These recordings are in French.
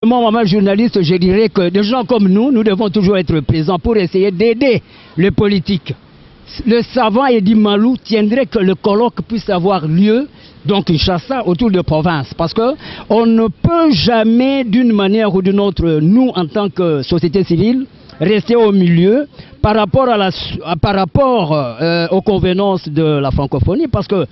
Moi, maman journaliste, je dirais que des gens comme nous devons toujours être présents pour essayer d'aider les politiques. Le savant Edi Malou tiendrait que le colloque puisse avoir lieu, donc Kinshasa, autour de province. Parce que on ne peut jamais, d'une manière ou d'une autre, nous, en tant que société civile, rester au milieu par rapport aux convenances de la francophonie. Parce que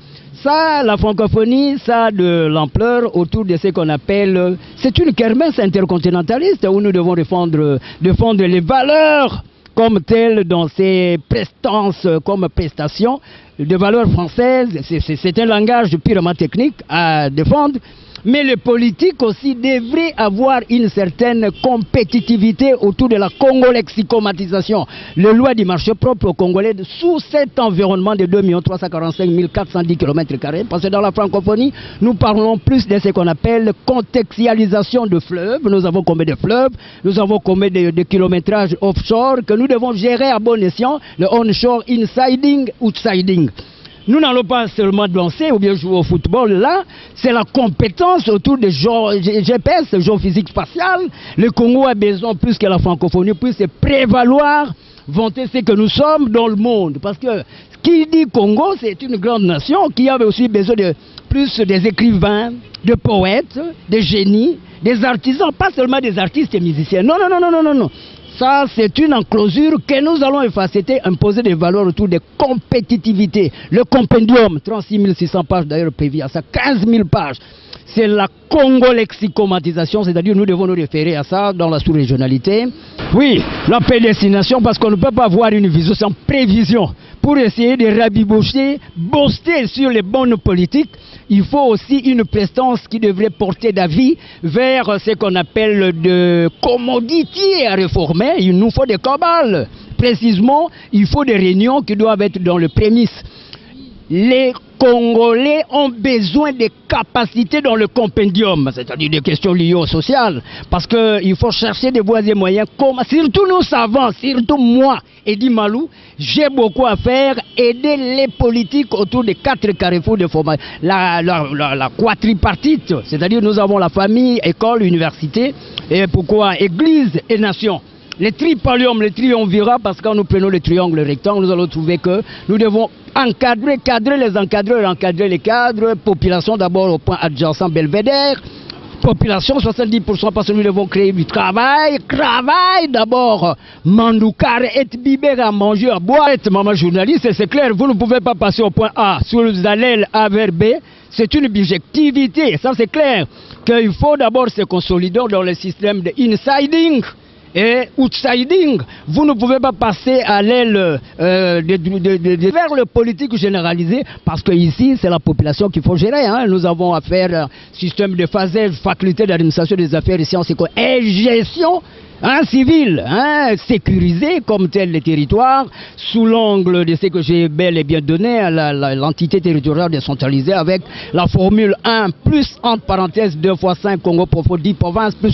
ça, la francophonie, ça a de l'ampleur autour de ce qu'on appelle... C'est une kermesse intercontinentaliste où nous devons défendre les valeurs comme telles dans ces prestances, comme prestations, de valeurs françaises. C'est un langage purement technique à défendre. Mais les politiques aussi devraient avoir une certaine compétitivité autour de la congolexicomatisation. Le loi du marché propre au Congolais sous cet environnement de 2 345 410 km². Parce que dans la francophonie, nous parlons plus de ce qu'on appelle contextualisation de fleuves. Nous avons combien de fleuves, nous avons combien de kilométrages offshore que nous devons gérer à bon escient, le onshore, insiding, outsiding. Nous n'allons pas seulement danser ou bien jouer au football. Là, c'est la compétence autour des GPS, géophysique spatiale. Le Congo a besoin, plus que la francophonie, puisse se prévaloir, vanter ce que nous sommes dans le monde. Parce que qui dit Congo, c'est une grande nation qui avait aussi besoin de plus des écrivains, de poètes, des génies, des artisans, pas seulement des artistes et musiciens. Non, non, non, non, non, non. Ça, c'est une enclosure que nous allons effacer, imposer des valeurs autour de compétitivité. Le compendium, 36 600 pages d'ailleurs prévu à ça, 15 000 pages. C'est la congolexicomatisation, c'est-à-dire nous devons nous référer à ça dans la sous-régionalité. Oui, la prédestination, parce qu'on ne peut pas avoir une vision sans prévision. Pour essayer de rabibocher, booster sur les bonnes politiques, il faut aussi une prestance qui devrait porter d'avis vers ce qu'on appelle de commodités à réformer. Il nous faut des cabales. Précisément, il faut des réunions qui doivent être dans le prémisse. Les Congolais ont besoin de capacités dans le compendium, c'est-à-dire des questions liées au social, parce qu'il faut chercher des voies et moyens, surtout nous savons, surtout moi, Edi Malou, j'ai beaucoup à faire, aider les politiques autour des 4 carrefours de formation, la quadripartite, c'est-à-dire nous avons la famille, école, université, et pourquoi église et nation. Les tripalium, les triumvirats, parce que quand nous prenons le triangle rectangle, nous allons trouver que nous devons encadrer les encadreurs, encadrer les cadres, population d'abord au point adjacent Belvédère, population 70% parce que nous devons créer du travail d'abord, mandoukar et biber à manger, à boire, maman journaliste, c'est clair, vous ne pouvez pas passer au point A, sur les allèles A vers B, c'est une objectivité, ça c'est clair, qu'il faut d'abord se consolider dans le système de insiding, et outsiding, vous ne pouvez pas passer à l'aile vers le politique généralisé, parce que ici c'est la population qu'il faut gérer. Hein. Nous avons affaire à un système de phasage, faculté d'administration des affaires et sciences et gestion civile, sécurisé comme tel les territoires, sous l'angle de ce que j'ai bel et bien donné à l'entité territoriale décentralisée avec la formule 1 plus entre parenthèses 2 fois 5 Congo profond 10 provinces plus